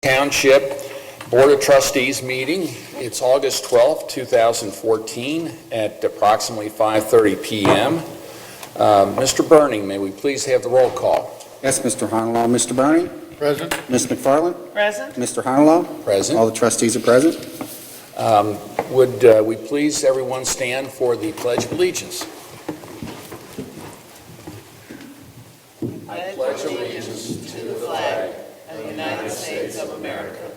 Township Board of Trustees meeting. It's August 12th, 2014 at approximately 5:30 p.m. Mr. Burning, may we please have the roll call? Yes, Mr. Honolaw. Mr. Burning? Present. Ms. McFarland? Present. Mr. Honolaw? Present. All the trustees are present. Would we please everyone stand for the Pledge of Allegiance? I pledge allegiance to the flag of the United States of America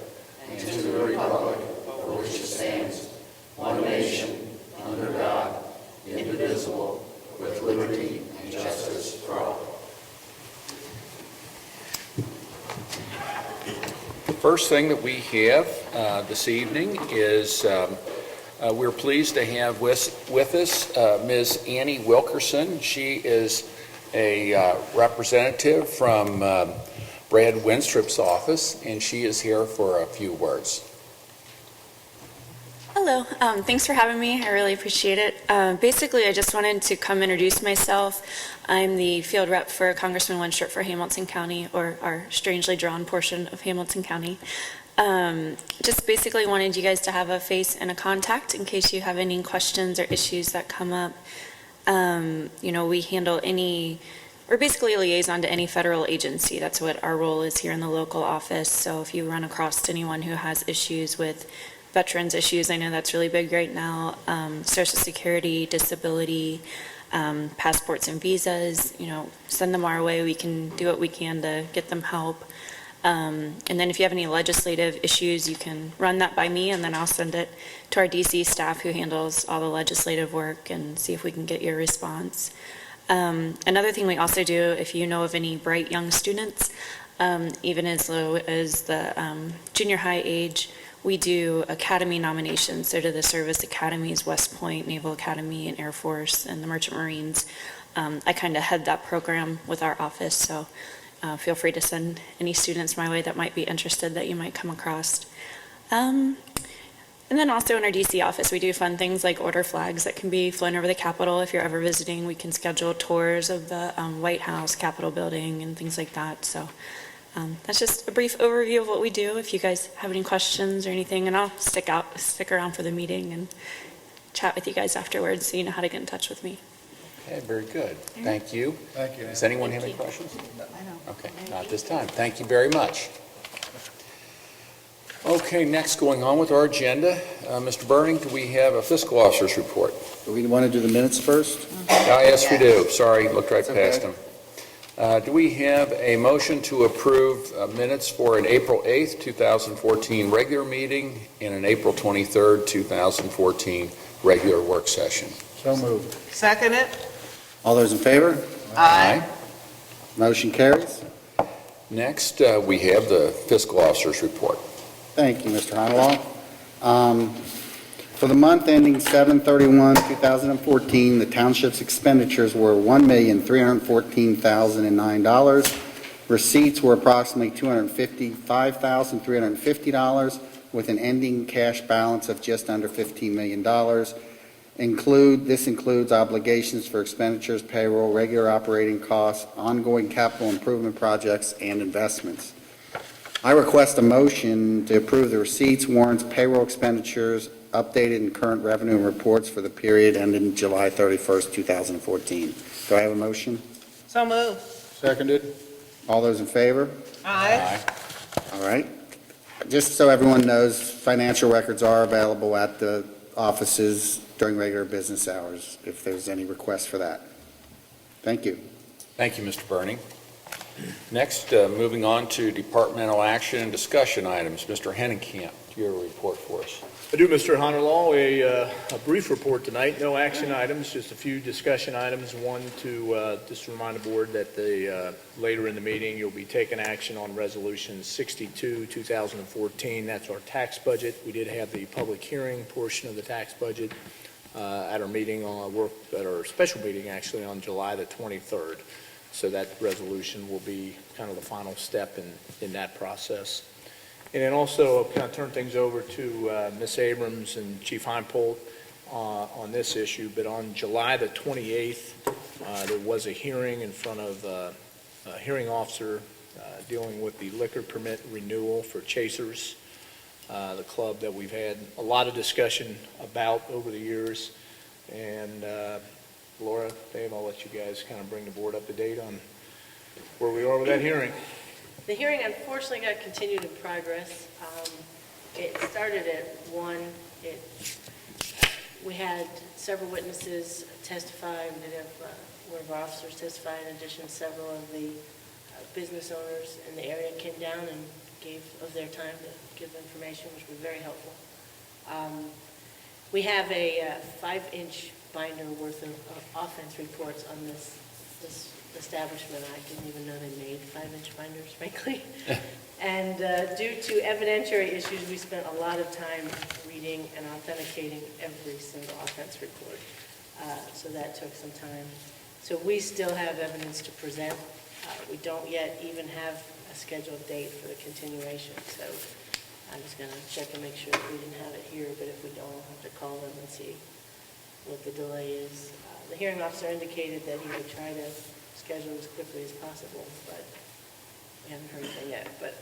and to the republic for which it stands, one nation, under God, indivisible, with liberty and justice for all. The first thing that we have this evening is we're pleased to have with us Ms. Annie Wilkerson. She is a representative from Brad Winstrup's office, and she is here for a few words. Hello, thanks for having me. I really appreciate it. Basically, I just wanted to come introduce myself. I'm the field rep for Congressman Winstrup for Hamilton County, or our strangely drawn portion of Hamilton County. Just basically wanted you guys to have a face and a contact in case you have any questions or issues that come up. We handle we're basically a liaison to any federal agency. That's what our role is here in the local office. So if you run across anyone who has issues with veterans issues, I know that's really big right now, Social Security, disability, passports and visas, send them our way. We can do what we can to get them help. And then if you have any legislative issues, you can run that by me, and then I'll send it to our DC staff who handles all the legislative work and see if we can get your response. Another thing we also do, if you know of any bright young students, even as low as the junior high age, we do academy nominations. So to the service academies, West Point, Naval Academy, and Air Force, and the Merchant Marines. I kind of head that program with our office, so feel free to send any students my way that might be interested that you might come across. And then also in our DC office, we do fun things like order flags that can be flown over the Capitol. If you're ever visiting, we can schedule tours of the White House, Capitol building, and things like that. So that's just a brief overview of what we do. If you guys have any questions or anything, and I'll stick around for the meeting and chat with you guys afterwards so you know how to get in touch with me. Okay, very good. Thank you. Thank you. Does anyone have any questions? No. Okay, not this time. Thank you very much. Okay, next, going on with our agenda, Mr. Burning, do we have a fiscal officer's report? Do we want to do the minutes first? Yes, we do. Sorry, looked right That's past okay. them. Do we have a motion to approve minutes for an April 8th, 2014 regular meeting and an April 23rd, 2014 regular work session? So moved. Second it. All those in favor? Aye. Motion carries. Next, we have the fiscal officer's report. Thank you, Mr. Honolaw. For the month ending 7/31/2014, the township's expenditures were $1,314,009. Receipts were approximately $255,350, with an ending cash balance of just under $15 million. This includes obligations for expenditures, payroll, regular operating costs, ongoing capital improvement projects, and investments. I request a motion to approve the receipts, warrants, payroll expenditures, updated and current revenue and reports for the period ending July 31st, 2014. Do I have a motion? So moved. Seconded. All those in favor? Aye. All right. Just so everyone knows, financial records are available at the offices during regular business hours if there's any request for that. Thank you. Thank you, Mr. Burning. Next, moving on to departmental action and discussion items. Mr. Hennenkamp, do you have a report for us? I do, Mr. Honolaw, a brief report tonight. No action items, just a few discussion items. One, to just remind the board that later in the meeting you'll be taking action on Resolution 62, 2014. That's our tax budget. We did have the public hearing portion of the tax budget at our meeting at our special meeting actually on July the 23rd. So that resolution will be kind of the final step in that process. And then also I'll kind of turn things over to Ms. Abrams and Chief Heimpolt on this issue. But on July the 28th, there was a hearing in front of a hearing officer dealing with the liquor permit renewal for Chasers, the club that we've had a lot of discussion about over the years. And Laura, Dave, I'll let you guys kind of bring the board up to date on where we are with that hearing. The hearing unfortunately got continued in progress. It started at 1. We had several witnesses testify. We did have one of our officers testify. In addition, several of the business owners in the area came down and gave of their time to give information, which was very helpful. We have a 5-inch binder worth of offense reports on this establishment. I didn't even know they made 5-inch binders, frankly. And due to evidentiary issues, we spent a lot of time reading and authenticating every single offense report. So that took some time. So we still have evidence to present. We don't yet even have a scheduled date for the continuation. So I'm just going to check and make sure that we didn't have it here, but if we don't, I'll have to call them and see what the delay is. The hearing officer indicated that he would try to schedule as quickly as possible, but we haven't heard anything yet. But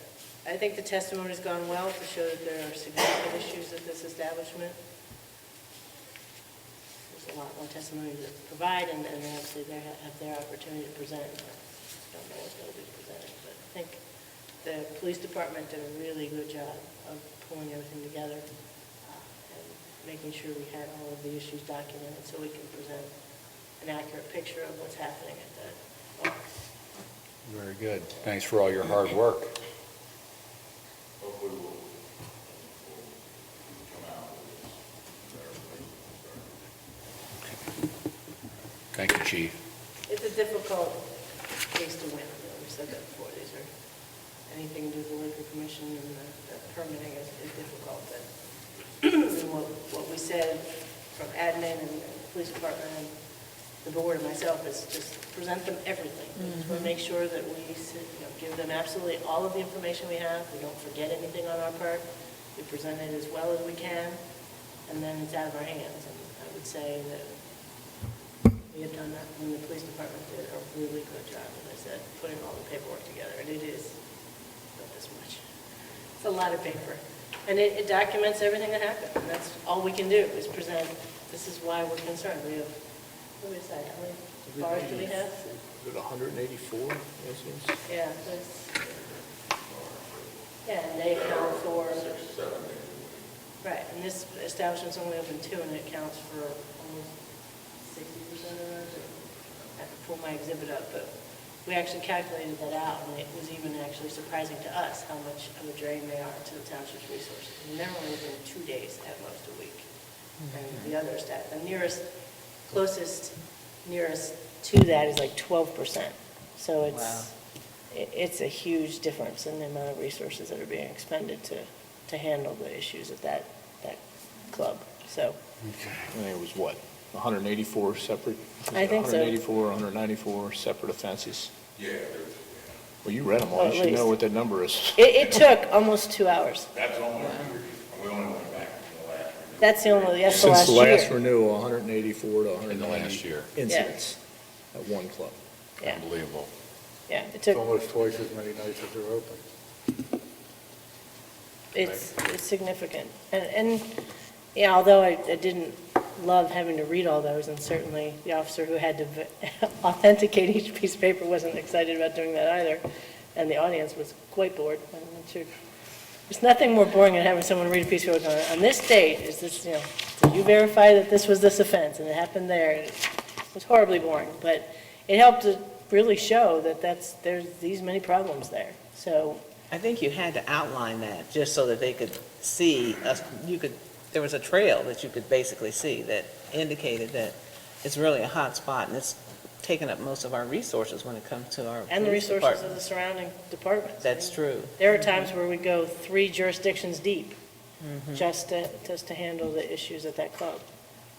I think the testimony has gone well to show that there are significant issues at this establishment. There's a lot more testimony to provide, and obviously they have their opportunity to present. I don't know what's going to be presented, but I think the police department did a really good job of pulling everything together and making sure we had all of the issues documented so we can present an accurate picture of what's happening at that office. Very good. Thanks for all your hard work. Hopefully we'll come out with this. Thank you, Chief. It's a difficult case to win. We've said that before. These are anything to do with the liquor commission and the permitting is difficult. But what we said from admin and the police department and the board and myself is just present them everything. We just want to make sure that we give them absolutely all of the information we have. We don't forget anything on our part. We present it as well as we can, and then it's out of our hands. And I would say that we have done that, and the police department did a really good job, as I said, putting all the paperwork together. And it is not this much. It's a lot of paper. And it documents everything that happened. And that's all we can do is present, this is why we're concerned. We have, what did we say, how many bars do we have? Is it 184 residents? Yeah, and they account for, right, and this establishment's only open 2, and it accounts for almost 60% of it. I have to pull my exhibit up, but we actually calculated that out, and it was even actually surprising to us how much of a drain they are to the township's resources. And they're only open 2 days at most a week. And the other staff, the closest nearest to that is like 12%. So it's a huge difference in the amount of resources that are being expended to handle the issues at that club. So I think it was what, 184 separate? I think so. 184, 194 separate offenses. Yeah, Well, you read them all. Well, You at should know least. what that number is. it took almost 2 hours. that's only, we only went back to the last. That's the last Since the last year. renewal, 184 to 190. In the last year. Incidents at one club. Yeah, Unbelievable. yeah, it took, Almost twice as many nights as they're open. it's significant. And yeah, although I didn't love having to read all those, and certainly the officer who had to authenticate each piece of paper wasn't excited about doing that either, and the audience was quite bored. I'm not sure. There's nothing more boring than having someone read a piece of paper going, on this date, is this, did you verify that this was this offense, and it happened there? It was horribly boring, but it helped to really show that there's these many problems there. So I think you had to outline that just so that they could see us. There was a trail that you could basically see that indicated that it's really a hot spot, and it's taken up most of our resources when it comes to our and the police resources department. of the surrounding departments. That's true. There are times where we go 3 jurisdictions deep just to handle the issues at that club.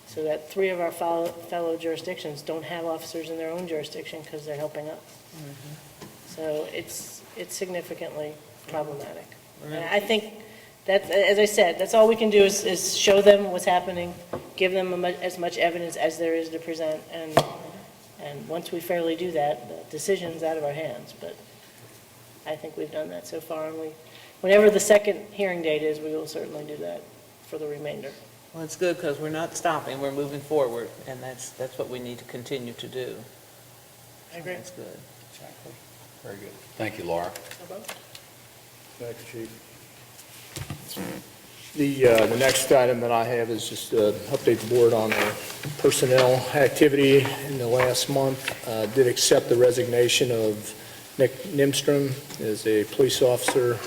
So that 3 of our fellow jurisdictions don't have officers in their own jurisdiction because they're helping us. So it's significantly problematic. And I think that, as I said, that's all we can do is show them what's happening, give them as much evidence as there is to present, and once we fairly do that, the decision's out of our hands. But I think we've done that so far, and whenever the second hearing date is, we will certainly do that for the remainder. Well, it's good because we're not stopping, we're moving forward, and that's what we need to continue to do. I agree. That's good. Exactly. Very good. Thank you, Laura. Thank you, Chief. The next item that I have is just to update the board on our personnel activity in the last month. Did accept the resignation of Nick Nimstrom as a police officer.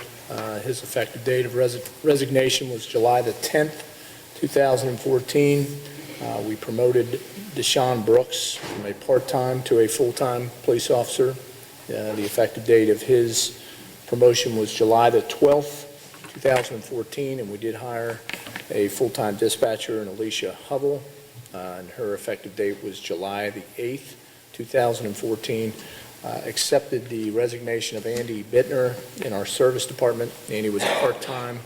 His effective date of resignation was July the 10th, 2014. We promoted Deshaun Brooks from a part-time to a full-time police officer. The effective date of his promotion was July the 12th, 2014, and we did hire a full-time dispatcher in Alicia Hubble, and her effective date was July the 8th, 2014. Accepted the resignation of Andy Bittner in our service department. Andy was a part-time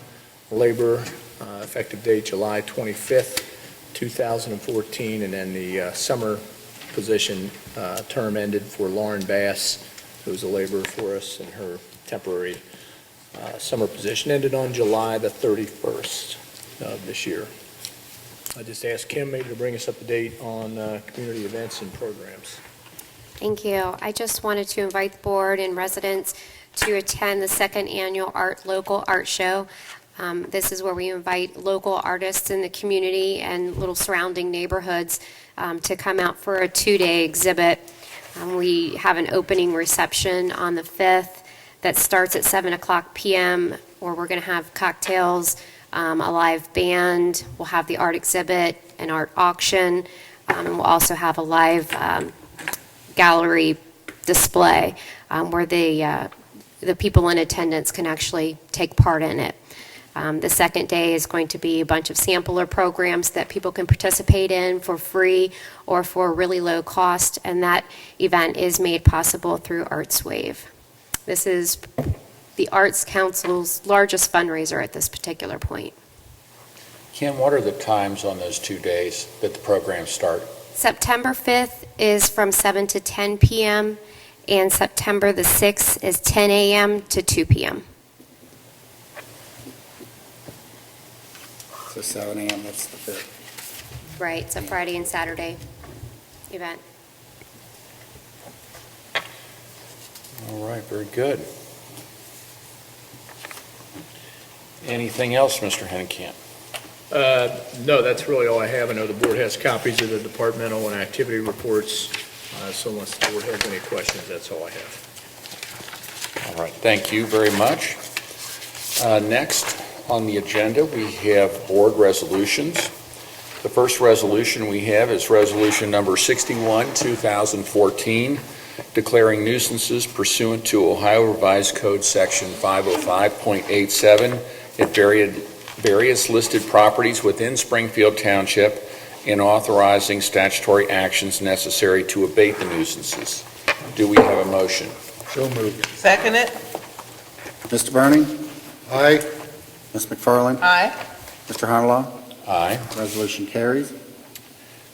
laborer, effective date July 25th, 2014, and then the summer position term ended for Lauren Bass, who was a laborer for us, and her temporary summer position ended on July the 31st of this year. I just asked Kim maybe to bring us up to date on community events and programs. Thank you. I just wanted to invite the board and residents to attend the second annual Local Art Show. This is where we invite local artists in the community and little surrounding neighborhoods to come out for a 2-day exhibit. We have an opening reception on the 5th that starts at 7:00 p.m., where we're going to have cocktails, a live band. We'll have the art exhibit, an art auction, and we'll also have a live gallery display where the people in attendance can actually take part in it. The second day is going to be a bunch of sampler programs that people can participate in for free or for really low cost, and that event is made possible through Arts Wave. This is the Arts Council's largest fundraiser at this particular point. Kim, what are the times on those 2 days that the programs start? September 5th is from 7 to 10 p.m., and September the 6th is 10 a.m. to 2 p.m. So 7 a.m., that's the 5th. Right, it's a Friday and Saturday event. All right, very good. Anything else, Mr. Hennekamp? No, that's really all I have. I know the board has copies of the departmental and activity reports, so unless the board has any questions, that's all I have. All right, thank you very much. Next on the agenda, we have board resolutions. The first resolution we have is Resolution Number 61, 2014, declaring nuisances pursuant to Ohio Revised Code Section 505.87 at various listed properties within Springfield Township and authorizing statutory actions necessary to abate the nuisances. Do we have a motion? So moved. Second it? Mr. Burning? Aye. Ms. McFarland? Aye. Mr. Honolaw? Aye. Resolution carries.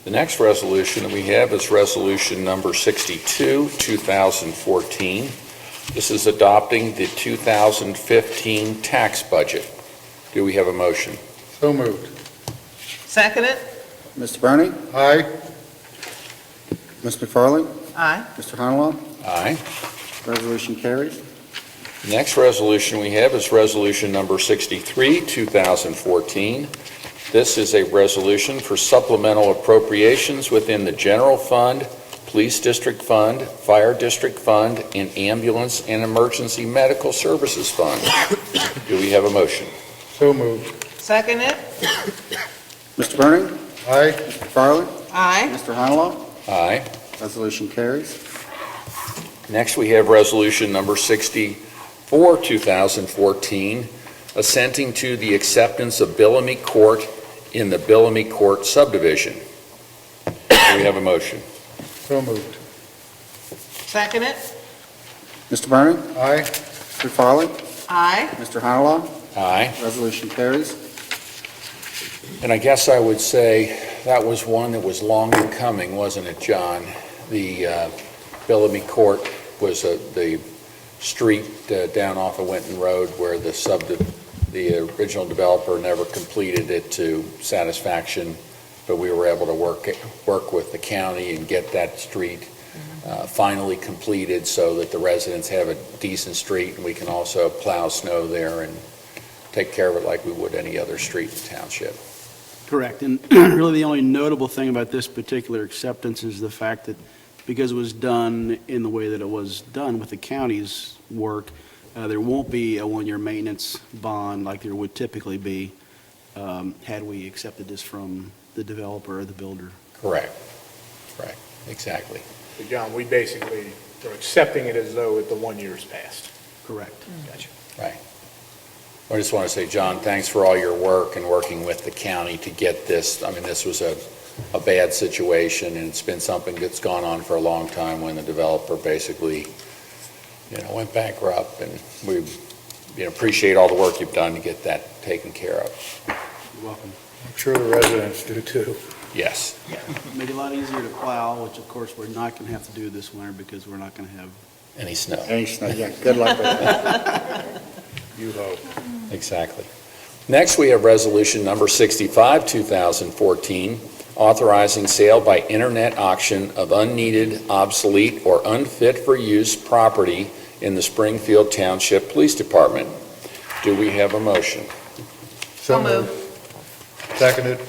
The next resolution that we have is Resolution Number 62, 2014. This is adopting the 2015 tax budget. Do we have a motion? So moved. Second it? Mr. Burning? Aye. Ms. McFarland? Aye. Mr. Honolaw? Aye. Resolution carries. The next resolution we have is Resolution Number 63, 2014. This is a resolution for supplemental appropriations within the General Fund, Police District Fund, Fire District Fund, and Ambulance and Emergency Medical Services Fund. Do we have a motion? So moved. Second it? Mr. Burning? Aye. Mr. McFarland? Aye. Mr. Honolaw? Aye. Resolution carries. Next, we have Resolution Number 64, 2014, assenting to the acceptance of Bellamy Court in the Bellamy Court subdivision. Do we have a motion? So moved. Second it? Mr. Burning? Aye. Mr. McFarland? Aye. Mr. Honolaw? Aye. Resolution carries. And I guess I would say that was one that was long in coming, wasn't it, John? The Bellamy Court was the street down off of Winton Road where the original developer never completed it to satisfaction, but we were able to work with the county and get that street finally completed so that the residents have a decent street, and we can also plow snow there and take care of it like we would any other street in the township. Correct. And really the only notable thing about this particular acceptance is the fact that because it was done in the way that it was done with the county's work, there won't be a one-year maintenance bond like there would typically be had we accepted this from the developer or the builder. Correct. Exactly. So John, we basically are accepting it as though the 1 year's passed. Correct. Gotcha. Right. I just want to say, John, thanks for all your work and working with the county to get this. I mean, this was a bad situation, and it's been something that's gone on for a long time when the developer basically, went bankrupt, and we, appreciate all the work you've done to get that taken care of. You're welcome. I'm sure the residents do too. Yes. Make it a lot easier to plow, which of course we're not going to have to do this winter because we're not going to have. Any snow. Yeah, good luck with that. You hope. Exactly. Next, we have resolution number 65, 2014, authorizing sale by internet auction of unneeded, obsolete, or unfit for use property in the Springfield Township Police Department. Do we have a motion? So moved. Seconded.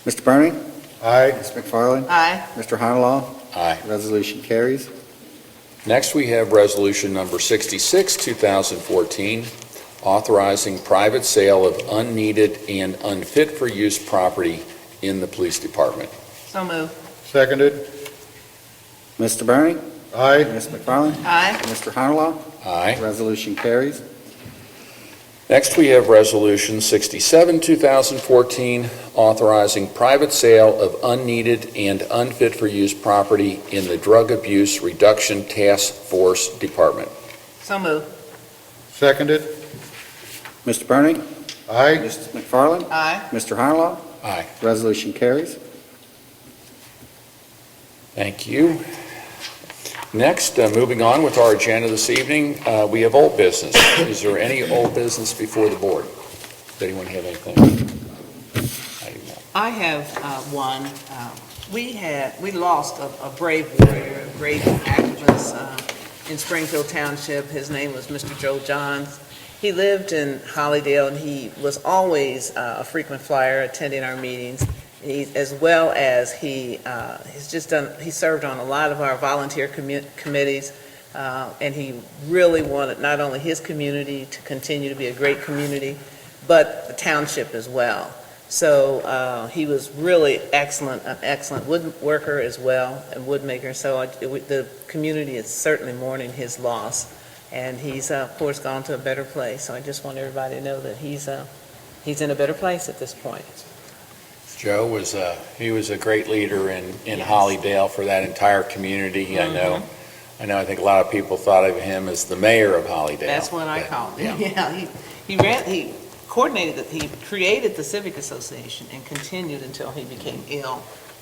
Mr. Bernie? Aye. Ms. McFarland? Aye. Mr. Honalaw? Aye. Resolution carries. Next, we have resolution number 66, 2014, authorizing private sale of unneeded and unfit for use property in the police department. So moved. Seconded. Mr. Bernie? Aye. Ms. McFarland? Aye. Mr. Honalaw? Aye. Resolution carries. Next, we have resolution 67, 2014, authorizing private sale of unneeded and unfit for use property in the Drug Abuse Reduction Task Force Department. So moved. Seconded. Mr. Bernie? Aye. Ms. McFarland? Aye. Mr. Honalaw? Aye. Resolution carries. Thank you. Next, moving on with our agenda this evening, we have old business. Is there any old business before the board? Does anyone have anything? I do not. I have one. We lost a brave warrior, a great activist in Springfield Township. His name was Mr. Joe Johns. He lived in Hollydale, and he was always a frequent flyer, attending our meetings. As well as he served on a lot of our volunteer committees, and he really wanted not only his community to continue to be a great community, but the township as well. So he was really an excellent woodworker as well, and woodmaker. So the community is certainly mourning his loss, and he's of course gone to a better place. So I just want everybody to know that he's in a better place at this point. Joe was a great leader in Yes. Hollydale for that entire community. Mm-hmm. I think a lot of people thought of him as the mayor of Hollydale. That's what I but, called him. yeah. Yeah, he created the Civic Association and continued until he became ill,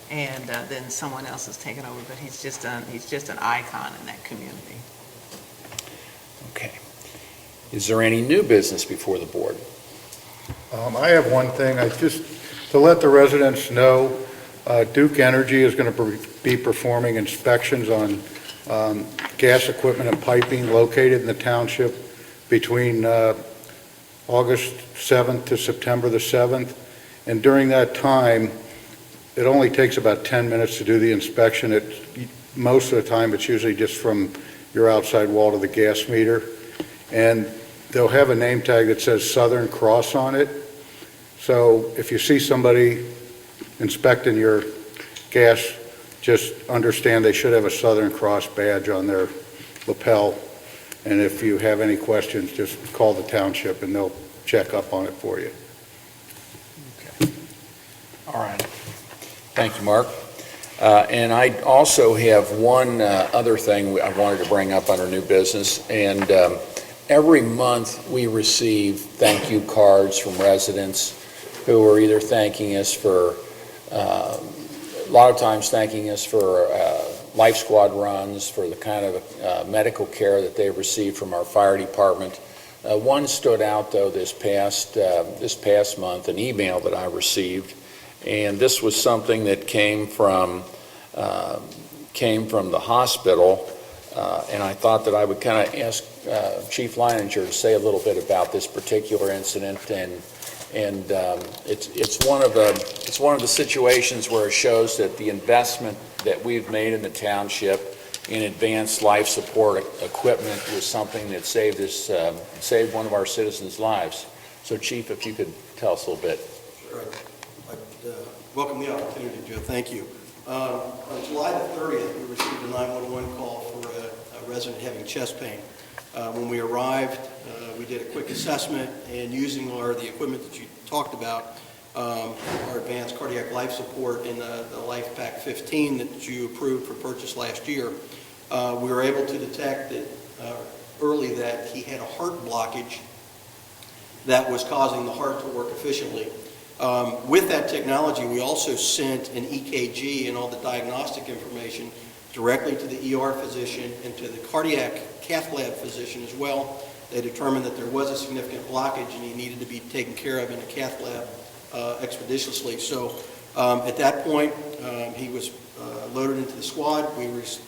and then someone else has taken over. But he's just an icon in that community. Okay. Is there any new business before the board? I have one thing. To let the residents know, Duke Energy is going to be performing inspections on gas equipment and piping located in the township between August 7th to September the 7th. And during that time, it only takes about 10 minutes to do the inspection. Most of the time, it's usually just from your outside wall to the gas meter. And they'll have a name tag that says Southern Cross on it. So if you see somebody inspecting your gas, just understand they should have a Southern Cross badge on their lapel. And if you have any questions, just call the township and they'll check up on it for you. All right. Thank you, Mark. And I also have one other thing I wanted to bring up under new business. And every month we receive thank you cards from residents who are either thanking us for, a lot of times thanking us for Life Squad runs, for the kind of medical care that they receive from our fire department. One stood out, though, this past month, an email that I received, and this was something that came from the hospital, and I thought that I would kind of ask Chief Leininger to say a little bit about this particular incident, and it's one of the situations where it shows that the investment that we've made in the township in advanced life support equipment was something that saved one of our citizens' lives. So, Chief, if you could tell us a little bit. Sure. I'd welcome the opportunity, Joe. Thank you. On July the 30th, we received a 911 call for a resident having chest pain. When we arrived, we did a quick assessment, and using the equipment that you talked about, our advanced cardiac life support in the Life Pack 15 that you approved for purchase last year, we were able to detect that early that he had a heart blockage that was causing the heart to work efficiently. With that technology, we also sent an EKG and all the diagnostic information directly to the ER physician and to the cardiac cath lab physician as well. They determined that there was a significant blockage and he needed to be taken care of in a cath lab expeditiously. So at that point, he was loaded into the squad. We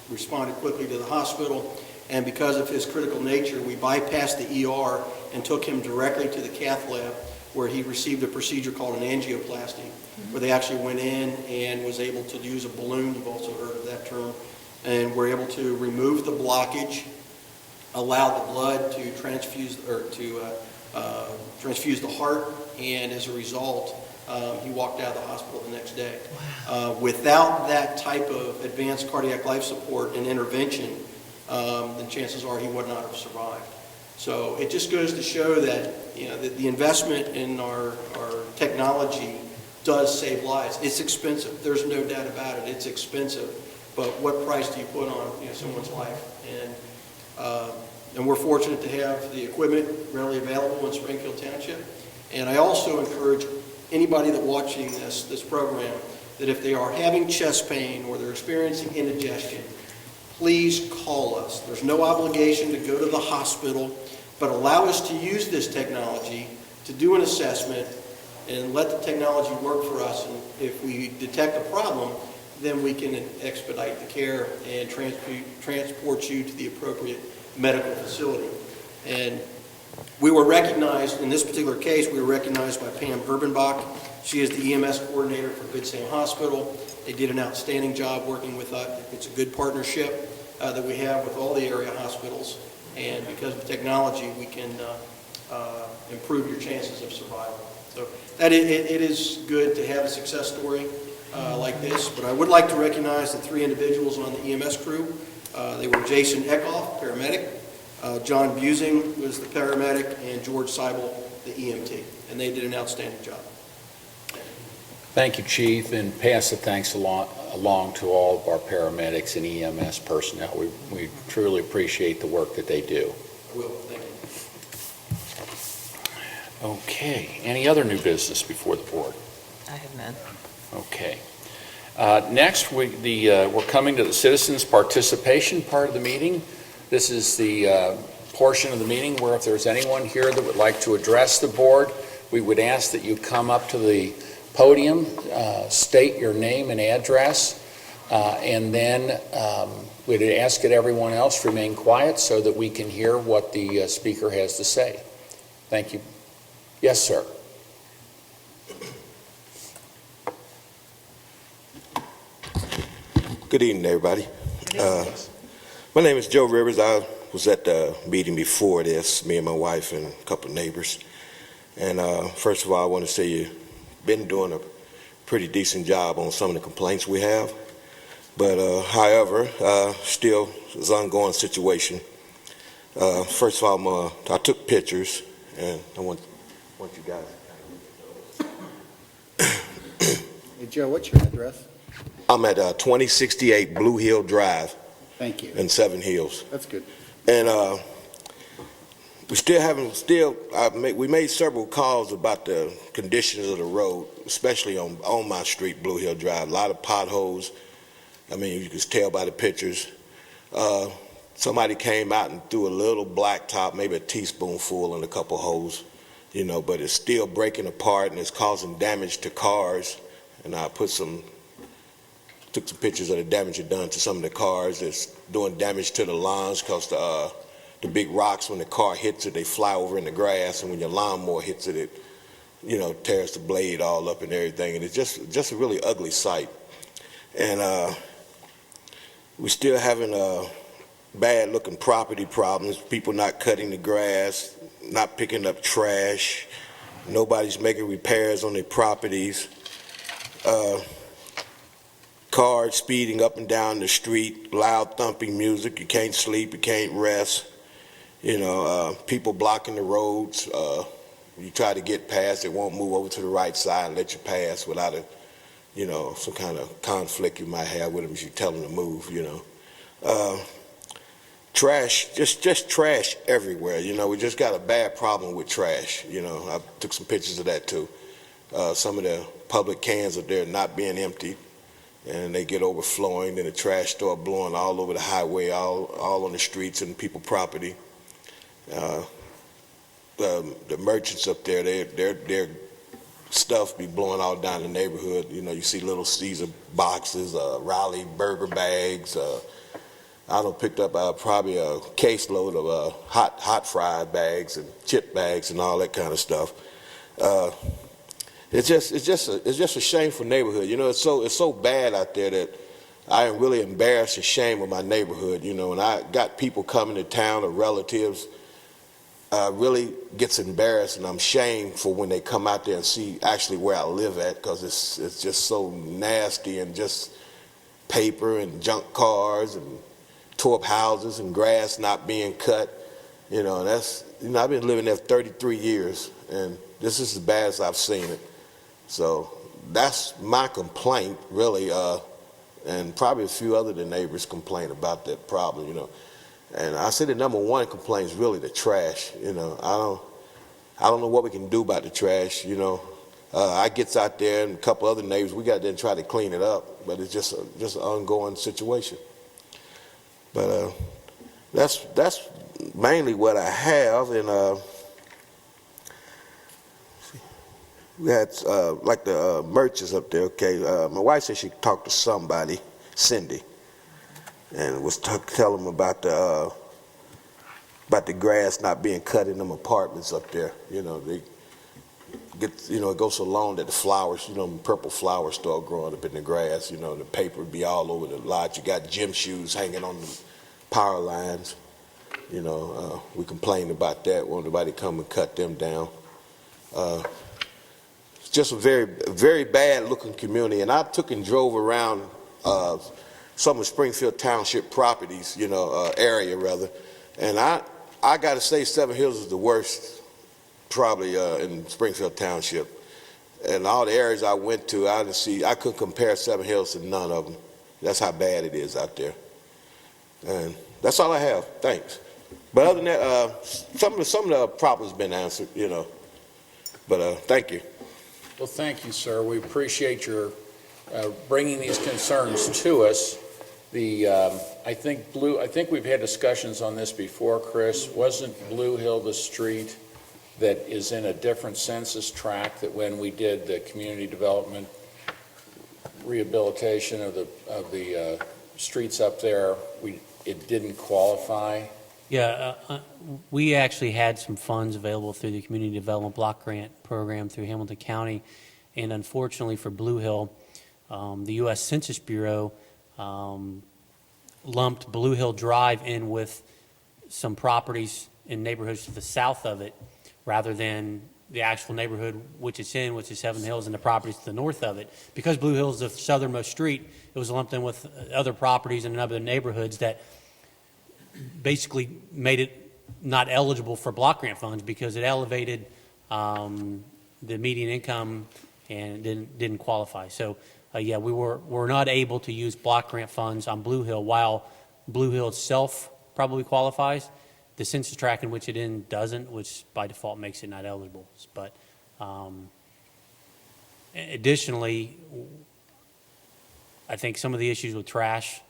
responded quickly to the hospital, and because of his critical nature, we bypassed the ER and took him directly to the cath lab, where he received a procedure called an angioplasty, where they actually went in and was able to use a balloon, you've also heard of that term, and were able to remove the blockage, allow the blood to transfuse the heart, and as a result, he walked out of the hospital the next day. Without that type of advanced cardiac life support and intervention, then chances are he would not have survived. So it just goes to show that, that the investment in our technology does save lives. It's expensive. There's no doubt about it. It's expensive. But what price do you put on someone's life? And we're fortunate to have the equipment readily available in Springfield Township. And I also encourage anybody that watching this program that if they are having chest pain or they're experiencing indigestion, please call us. There's no obligation to go to the hospital, but allow us to use this technology to do an assessment and let the technology work for us. And if we detect a problem, then we can expedite the care and transport you to the appropriate medical facility. And we were recognized, in this particular case, we were recognized by Pam Urbanbach. She is the EMS coordinator for Good Sam Hospital. They did an outstanding job working with us. It's a good partnership that we have with all the area hospitals. And because of technology, we can improve your chances of survival. So it is good to have a success story like this. But I would like to recognize the 3 individuals on the EMS crew. They were Jason Eckhoff, paramedic, John Busing was the paramedic, and George Seibel, the EMT. And they did an outstanding job. Thank you, Chief, and pass the thanks along to all of our paramedics and EMS personnel. We truly appreciate the work that they do. I will. Thank you. Okay. Any other new business before the board? I have none. Okay. Next, we're coming to the citizens' participation part of the meeting. This is the portion of the meeting where if there's anyone here that would like to address the board, we would ask that you come up to the podium, state your name and address, and then we'd ask that everyone else remain quiet so that we can hear what the speaker has to say. Thank you. Yes, sir. Good evening, everybody. My name is Joe Rivers. I was at the meeting before this, me and my wife and a couple of neighbors. And first of all, I want to say you've been doing a pretty decent job on some of the complaints we have. But however, still, it's an ongoing situation. First of all, I took pictures, and I want you guys to kind of Hey, Joe, what's your address? I'm at 2068 Blue Hill Drive Thank you. in Seven Hills. That's good. And we made several calls about the conditions of the road, especially on my street, Blue Hill Drive. A lot of potholes, I mean, you can tell by the pictures. Somebody came out and threw a little blacktop, maybe a teaspoonful in a couple holes, but it's still breaking apart and it's causing damage to cars. And I took some pictures of the damage it done to some of the cars. It's doing damage to the lawns because the big rocks, when the car hits it, they fly over in the grass, and when your lawnmower hits it, it tears the blade all up and everything. And it's just a really ugly sight. And we're still having bad-looking property problems, people not cutting the grass, not picking up trash, nobody's making repairs on their properties, cars speeding up and down the street, loud thumping music, you can't sleep, you can't rest, people blocking the roads, you try to get past, they won't move over to the right side and let you pass without some kind of conflict you might have with them as you tell them to move, Trash, just trash everywhere. We just got a bad problem with trash. I took some pictures of that too. Some of the public cans up there not being emptied, and they get overflowing, and the trash start blowing all over the highway, all on the streets and people property. The merchants up there, their stuff be blowing all down the neighborhood. You see Little Caesar boxes, Raleigh burger bags. I done picked up probably a caseload of hot fried bags and chip bags and all that kind of stuff. It's just a shameful neighborhood. It's so bad out there that I am really embarrassed and ashamed of my neighborhood. And I got people coming to town or relatives. Really gets embarrassed, and I'm ashamed for when they come out there and see actually where I live at, because it's just so nasty, and just paper and junk cars and tore up houses and grass not being cut. I've been living there 33 years, and this is as bad as I've seen it. So that's my complaint, really, and probably a few other neighbors complain about that problem, And I say the number one complaint is really the trash. I don't know what we can do about the trash. I gets out there, and a couple other neighbors, we got there and try to clean it up, but it's just an ongoing situation. But that's mainly what I have, and we had like the merchants up there. Okay, my wife said she talked to somebody, Cindy, and was telling them about the grass not being cut in them apartments up there. They get it goes so long that the flowers, purple flowers start growing up in the grass. The paper be all over the lot. You got gym shoes hanging on the power lines. We complained about that. Won't nobody come and cut them down. It's just a very, very bad looking community. And I took and drove around some of Springfield Township properties, area rather. And I got to say Seven Hills is the worst probably in Springfield Township. And all the areas I went to, I couldn't compare Seven Hills to none of them. That's how bad it is out there. And that's all I have. Thanks. But other than that, some of the problems been answered, But thank you. Well, thank you, sir. We appreciate your bringing these concerns to us. I think we've had discussions on this before, Chris. Wasn't Blue Hill the street that is in a different census tract that when we did the community development rehabilitation of the streets up there, it didn't qualify? Yeah, we actually had some funds available through the Community Development Block Grant Program through Hamilton County, and unfortunately for Blue Hill, the U.S. Census Bureau lumped Blue Hill Drive in with some properties in neighborhoods to the south of it, rather than the actual neighborhood which it's in, which is Seven Hills, and the properties to the north of it. Because Blue Hill is the southernmost street, it was lumped in with other properties in other neighborhoods that basically made it not eligible for block grant funds because it elevated the median income and didn't qualify. So yeah, we're not able to use block grant funds on Blue Hill. While Blue Hill itself probably qualifies, the census tract in which it in doesn't, which by default makes it not eligible. But additionally, I think some of the issues with trash,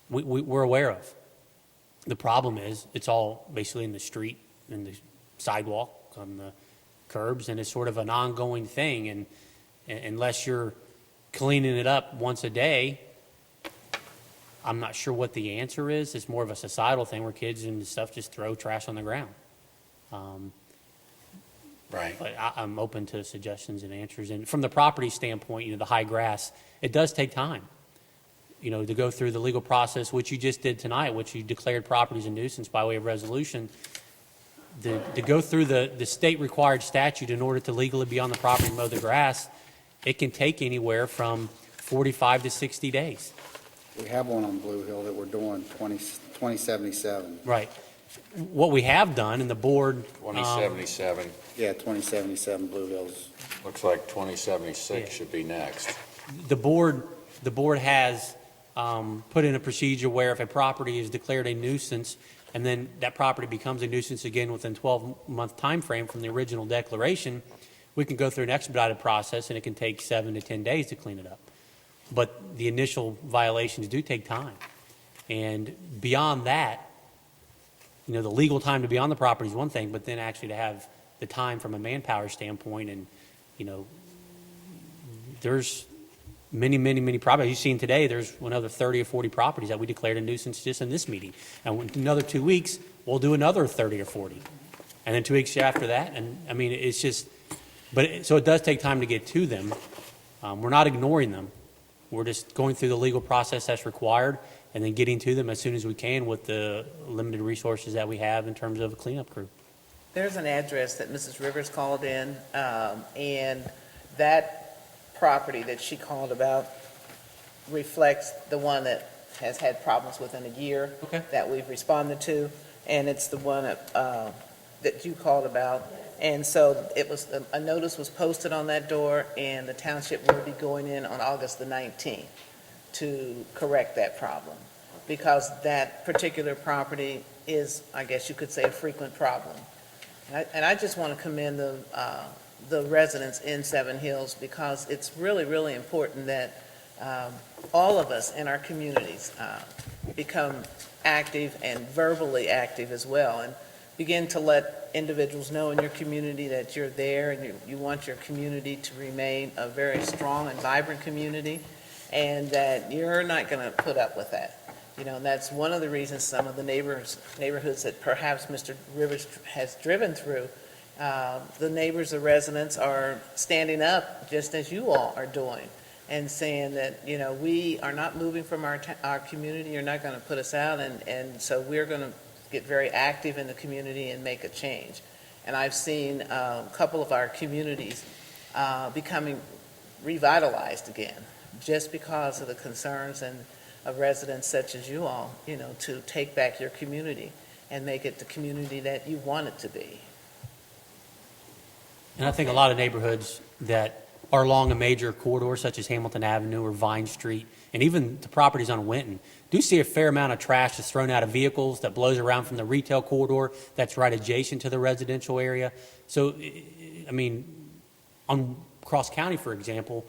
we're aware of. The problem is, it's all basically in the street, in the sidewalk, on the curbs, and it's sort of an ongoing thing, and unless you're cleaning it up once a day, I'm not sure what the answer is. It's more of a societal thing where kids and stuff just throw trash on the ground. Right. But I'm open to suggestions and answers. And from the property standpoint, the high grass, it does take time, to go through the legal process, which you just did tonight, which you declared properties a nuisance by way of resolution. To go through the state-required statute in order to legally be on the property and mow the grass, it can take anywhere from 45 to 60 days. We have one on Blue Hill that we're doing, 2077. Right. What we have done, and the board... 2077, Yeah, 2077 Blue Hills. looks like 2076 should be next. The board has put in a procedure where if a property is declared a nuisance, and then that property becomes a nuisance again within 12-month time frame from the original declaration, we can go through an expedited process, and it can take 7 to 10 days to clean it up. But the initial violations do take time. And beyond that, the legal time to be on the property is one thing, but then actually to have the time from a manpower standpoint, and, there's many properties. You've seen today, there's another 30 or 40 properties that we declared a nuisance just in this meeting. And in another 2 weeks, we'll do another 30 or 40. And then 2 weeks after that, and it's just, so it does take time to get to them. We're not ignoring them. We're just going through the legal process that's required and then getting to them as soon as we can with the limited resources that we have in terms of a cleanup crew. There's an address that Mrs. Rivers called in, and that property that she called about reflects the one that has had problems within a year that we've responded to, and it's the one that you called about. And so a notice was posted on that door, and the township will be going in on August the 19th to correct that problem, because that particular property is, I guess you could say, a frequent problem. And I just want to commend the residents in Seven Hills, because it's really important that all of us in our communities become active and verbally active as well, and begin to let individuals know in your community that you're there and you want your community to remain a very strong and vibrant community, and that you're not going to put up with that. And that's one of the reasons some of the neighborhoods that perhaps Mr. Rivers has driven through, the neighbors, the residents are standing up just as you all are doing and saying that, we are not moving from our community, you're not going to put us out, and so we're going to get very active in the community and make a change. And I've seen a couple of our communities becoming revitalized again, just because of the concerns of residents such as you all, to take back your community and make it the community that you want it to be. And I think a lot of neighborhoods that are along a major corridor, such as Hamilton Avenue or Vine Street, and even the properties on Winton, do see a fair amount of trash that's thrown out of vehicles that blows around from the retail corridor that's right adjacent to the residential area. So, on Cross County, for example,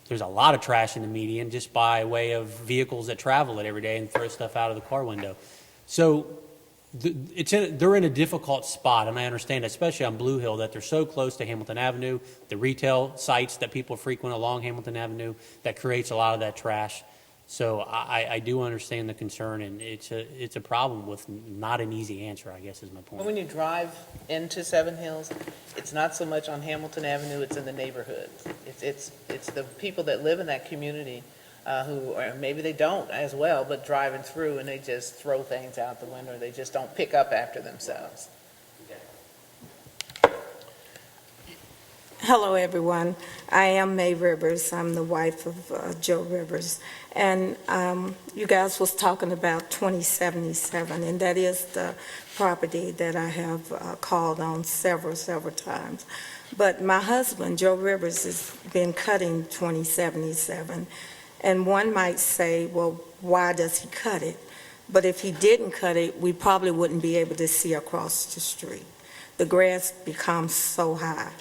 there's a lot of trash in the median just by way of vehicles that travel it every day and throw stuff out of the car window. So they're in a difficult spot, and I understand, especially on Blue Hill, that they're so close to Hamilton Avenue, the retail sites that people frequent along Hamilton Avenue, that creates a lot of that trash. So I do understand the concern, and it's a problem with not an easy answer, I guess is my point. When you drive into Seven Hills, it's not so much on Hamilton Avenue, it's in the neighborhoods. It's the people that live in that community who, or maybe they don't as well, but driving through and they just throw things out the window. They just don't pick up after themselves. Hello, everyone. I am May Rivers. I'm the wife of Joe Rivers. And you guys was talking about 2077, and that is the property that I have called on several times. But my husband, Joe Rivers, has been cutting 2077. And one might say, well, why does he cut it? But if he didn't cut it, we probably wouldn't be able to see across the street. The grass becomes so high.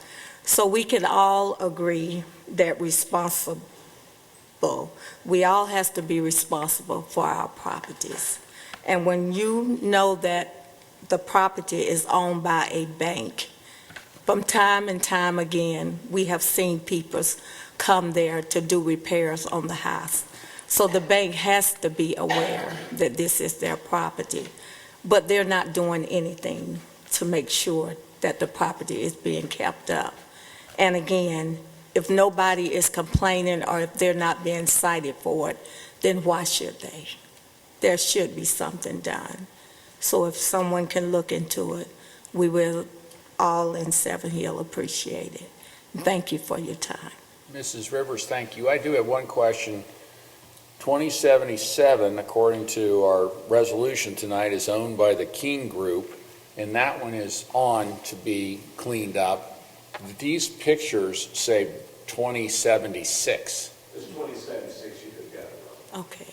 So we can all agree that responsible responsible. We all has to be responsible for our properties. And when you know that the property is owned by a bank, from time and time again, we have seen people come there to do repairs on the house. So the bank has to be aware that this is their property, but they're not doing anything to make sure that the property is being kept up. And again, if nobody is complaining or if they're not being cited for it, then why should they? There should be something done. So if someone can look into it, we will all in Seven Hill appreciate it. Thank you for your time. Mrs. Rivers, thank you. I do have one question. 2077, according to our resolution tonight, is owned by the King Group, and that one is on to be cleaned up. These pictures say 2076. It's 2076, you could get it. Okay.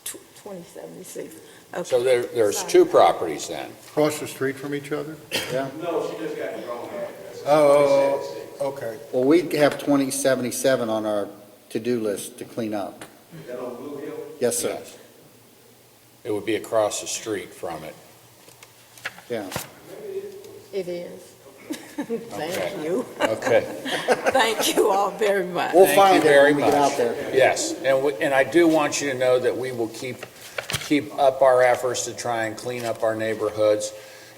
2076. So there's two properties then. Across the street from each other? Yeah. No, she just got the wrong address. Oh, okay. Well, we have 2077 on our to-do list to clean up. Is that on Blue Hill? Yes, sir. Yes. It would be across the street from it. Yeah. It is. Okay. Thank you. Okay. Thank you all very much. We'll Thank find you it very when we get much. out there. Yes, and I do want you to know that we will keep up our efforts to try and clean up our neighborhoods.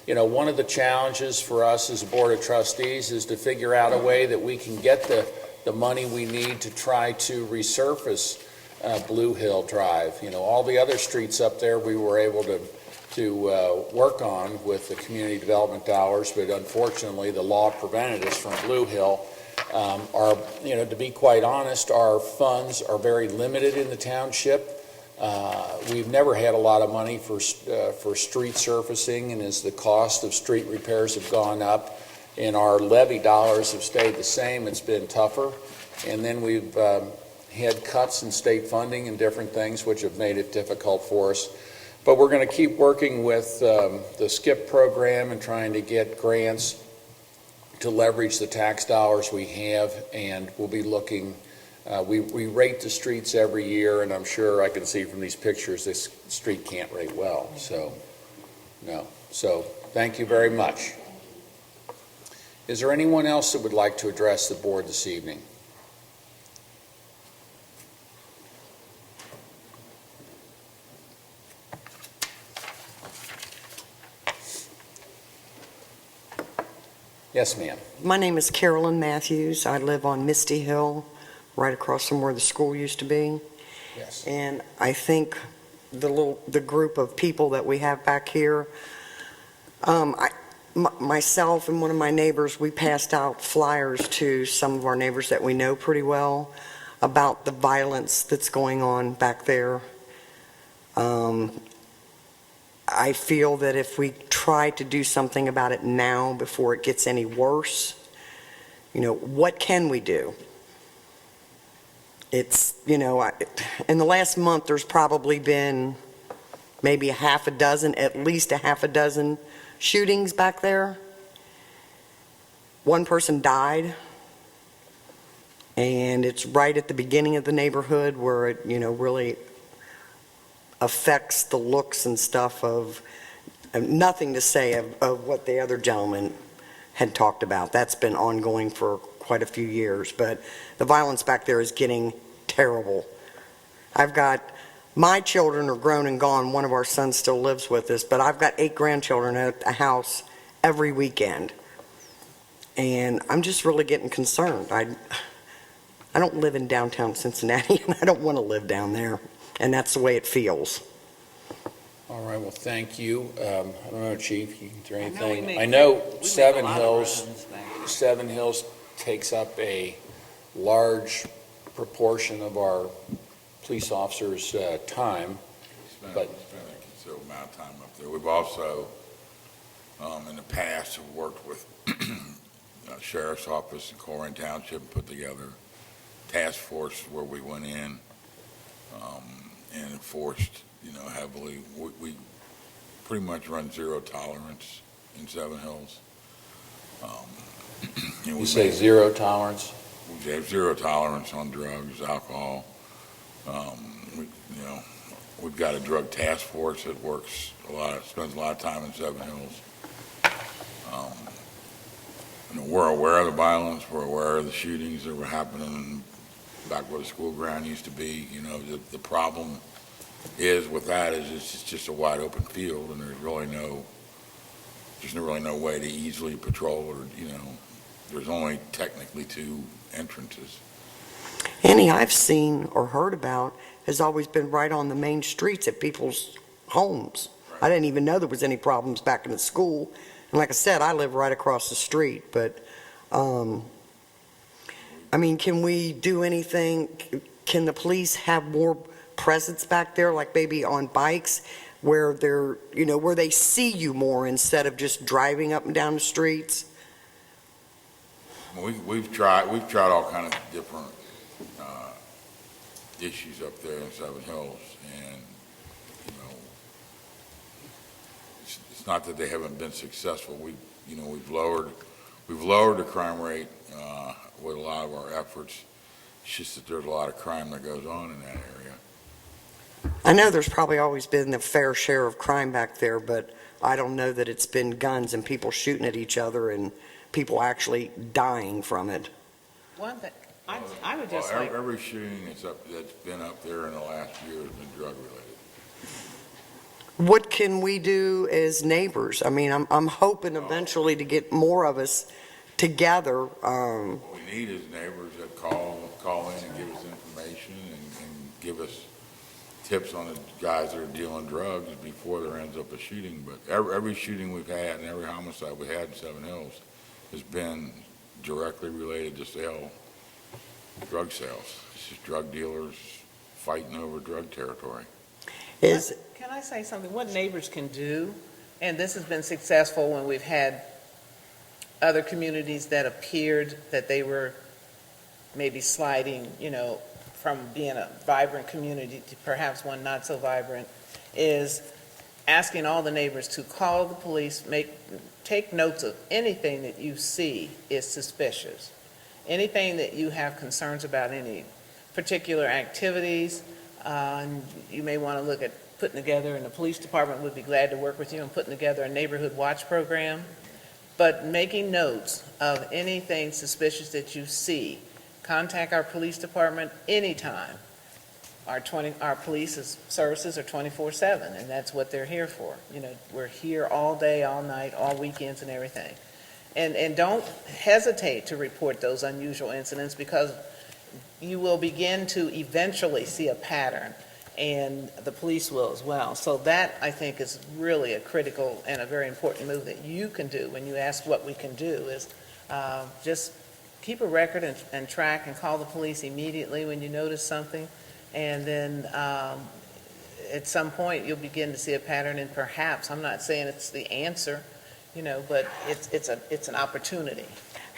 You know, one of the challenges for us as a Board of Trustees is to figure out a way that we can get the money we need to try to resurface Blue Hill Drive. You know, all the other streets up there we were able to work on with the community development dollars, but unfortunately the law prevented us from Blue Hill. To be quite honest, our funds are very limited in the township. We've never had a lot of money for street surfacing, and as the cost of street repairs have gone up and our levy dollars have stayed the same, it's been tougher. And then we've had cuts in state funding and different things which have made it difficult for us. But we're going to keep working with the SKIP program and trying to get grants to leverage the tax dollars we have, and we'll be looking. We rate the streets every year, and I'm sure I can see from these pictures this street can't rate well. So, no. So, thank you very much. Is there anyone else that would like to address the board this evening? Yes, ma'am. My name is Carolyn Matthews. I live on Misty Hill, right across from where the school used to be. Yes. And I think the group of people that we have back here, myself and one of my neighbors, we passed out flyers to some of our neighbors that we know pretty well about the violence that's going on back there. I feel that if we try to do something about it now before it gets any worse, what can we do? It's, in the last month, there's probably been maybe at least a half a dozen shootings back there. One person died, and it's right at the beginning of the neighborhood where it, really affects the looks and stuff of, nothing to say of what the other gentleman had talked about. That's been ongoing for quite a few years, but the violence back there is getting terrible. My children are grown and gone. One of our sons still lives with us, but I've got 8 grandchildren at the house every weekend. And I'm just really getting concerned. I don't live in downtown Cincinnati, and I don't want to live down there. And that's the way it feels. All right, well, thank you. I don't know, Chief, is there I know anything? I know we make Seven a lot of Hills, rounds back. Seven Hills takes up a large proportion of our police officers' time. Spend But- a considerable amount of time up there. We've also, in the past, have worked with Sheriff's Office in Corrigan Township and put together a task force where we went in and enforced, heavily. We pretty much run zero tolerance in Seven Hills. You say zero tolerance? We have zero tolerance on drugs, alcohol, You know, we've got a drug task force that spends a lot of time in Seven Hills. You know, we're aware of the violence, we're aware of the shootings that were happening back where the school ground used to be. You know, the problem is with that is it's just a wide open field, and there's really no way to easily patrol it, or, you know, there's only technically 2 entrances. Any I've seen or heard about has always been right on the main streets at people's homes. I didn't even know there was any problems back in the school. And like I said, I live right across the street, but, I mean, can we do anything? Can the police have more presence back there, like maybe on bikes, where they're, you know, where they see you more instead of just driving up and down the streets? We've tried all kind of different issues up there in Seven Hills, and you know, it's not that they haven't been successful. We've lowered the crime rate with a lot of our efforts. It's just that there's a lot of crime that goes on in that area. I know there's probably always been a fair share of crime back there, but I don't know that it's been guns and people shooting at each other and people actually dying from it. One thing, I would just like... Every shooting that's been up there in the last year has been drug-related. What can we do as neighbors? I mean, I'm hoping eventually to get more of us together. What we need is neighbors that call in and give us information and give us tips on the guys that are dealing drugs before there ends up a shooting. But every shooting we've had and every homicide we had in Seven Hills has been directly related to drug sales. It's just drug dealers fighting over drug territory. Can I say something? What neighbors can do, and this has been successful when we've had other communities that appeared that they were maybe sliding, you know, from being a vibrant community to perhaps one not so vibrant, is asking all the neighbors to call the police, take notes of anything that you see is suspicious, anything that you have concerns about, any particular activities. You may want to look at putting together, and the police department would be glad to work with you on putting together a neighborhood watch program, but making notes of anything suspicious that you see. Contact our police department anytime. Our police services are 24/7, and that's what they're here for. You know, we're here all day, all night, all weekends and everything. And don't hesitate to report those unusual incidents, because you will begin to eventually see a pattern, and the police will as well. So that, I think, is really a critical and a very important move that you can do when you ask what we can do, is just keep a record and track and call the police immediately when you notice something. And then at some point you'll begin to see a pattern, and perhaps, I'm not saying it's the answer, you know, but it's an opportunity.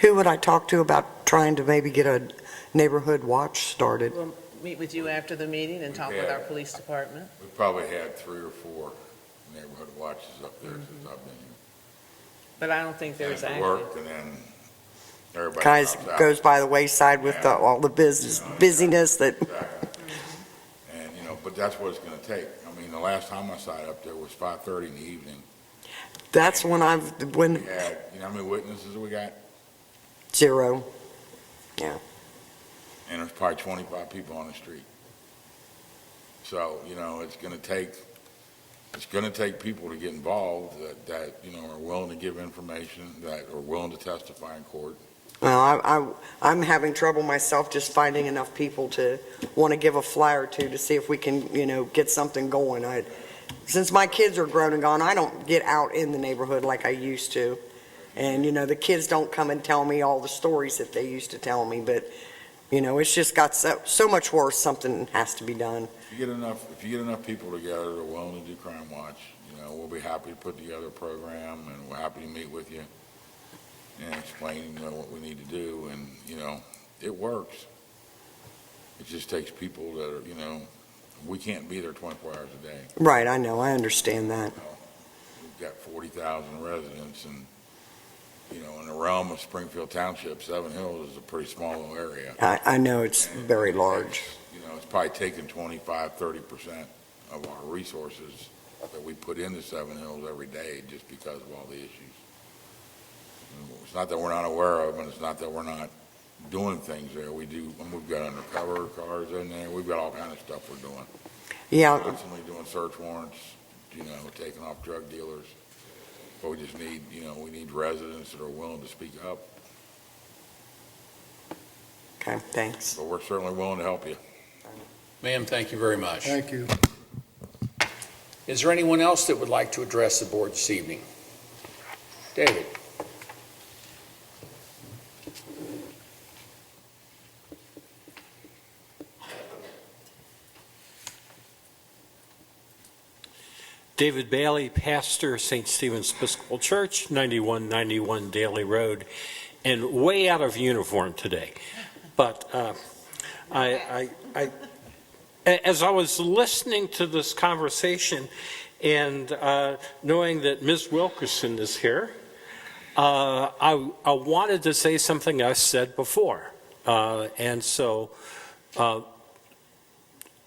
Who would I talk to about trying to maybe get a neighborhood watch started? We'll meet with you after the meeting and talk with our police department. We've probably had 3 or 4 neighborhood watches up there since I've been here. But I don't think there's And it worked, and then everybody Guys drops out. goes by the wayside with all the busyness that... Exactly. And, you know, but that's what it's going to take. I mean, the last homicide up there was 5:30 in the evening. That's when We had, you know how many witnesses we got? 0. Yeah. And there's probably 25 people on the street. So, you know, it's going to take people to get involved that, you know, are willing to give information, that are willing to testify in court. Well, I'm having trouble myself just finding enough people to want to give a flyer to see if we can, you know, get something going. Since my kids are grown and gone, I don't get out in the neighborhood like I used to. And, you know, the kids don't come and tell me all the stories that they used to tell me, but, you know, it's just got so much worse. Something has to be done. If you get enough people together that are willing to do Crime Watch, you know, we'll be happy to put together a program, and we're happy to meet with you and explain, you know, what we need to do. And, you know, it works. It just takes people that are, you know, we can't be there 24 hours a day. Right, I know. I understand that. We've got 40,000 residents, and you know, in the realm of Springfield Township, Seven Hills is a pretty small little area. I know it's very large. You know, it's probably taken 25, 30% of our resources that we put into Seven Hills every day just because of all the issues. It's not that we're not aware of, and it's not that we're not doing things there. We do, and we've got undercover cars in there. We've got all kind of stuff we're doing. Yeah, Constantly doing search warrants, you know, taking off drug dealers. But we just need, you know, we need residents that are willing to speak up. okay, thanks. But we're certainly willing to help you. Ma'am, thank you very much. Thank you. Is there anyone else that would like to address the board this evening? David? David Bailey, pastor, St. Stephen's Episcopal Church, 9191 Daly Road, and way out of uniform today. But as I was listening to this conversation and knowing that Ms. Wilkerson is here, I wanted to say something I said before. And so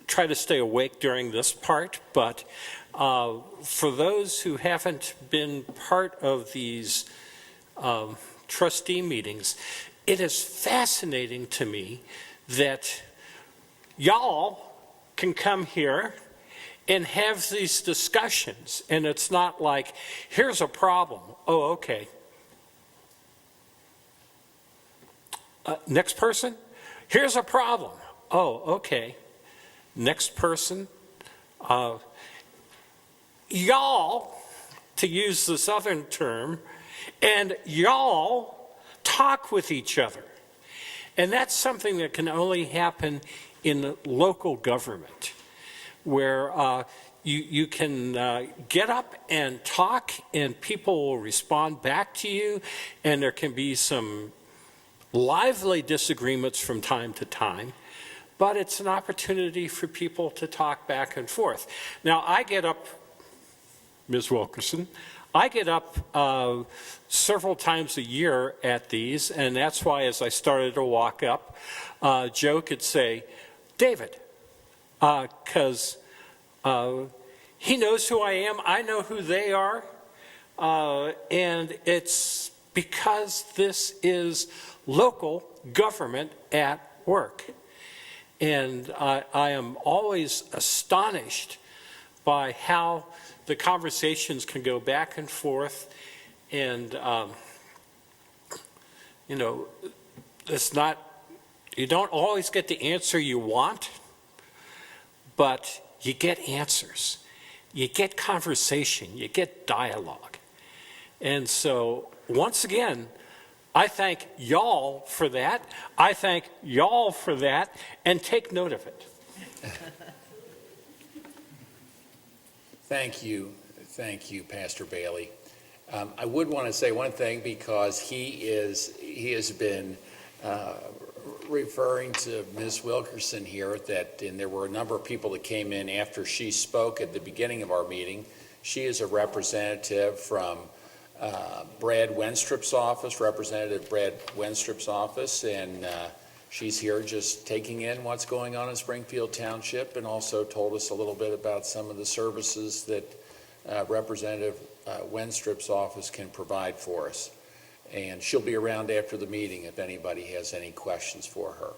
try to stay awake during this part, but for those who haven't been part of these trustee meetings, it is fascinating to me that y'all can come here and have these discussions, and it's not like, here's a problem. Oh, okay. Next person? Here's a problem. Oh, okay. Next person? Y'all, to use the Southern term, and y'all talk with each other. And that's something that can only happen in local government, where you can get up and talk and people will respond back to you, and there can be some lively disagreements from time to time, but it's an opportunity for people to talk back and forth. Now, I get up, Ms. Wilkerson, I get up several times a year at these, and that's why as I started to walk up, Joe could say, David, because he knows who I am, I know who they are, and it's because this is local government at work. And I am always astonished by how the conversations can go back and forth, and you know, it's not, you don't always get the answer you want, but you get answers. You get conversation, you get dialogue. And so, once again, I thank y'all for that. I thank y'all for that, and take note of it. Thank you, Pastor Bailey. I would want to say one thing, because he has been referring to Ms. Wilkerson here, and there were a number of people that came in after she spoke at the beginning of our meeting. She is a representative from Brad Wenstrup's office, Representative Brad Wenstrup's office, and she's here just taking in what's going on in Springfield Township, and also told us a little bit about some of the services that Representative Wenstrup's office can provide for us. And she'll be around after the meeting if anybody has any questions for her.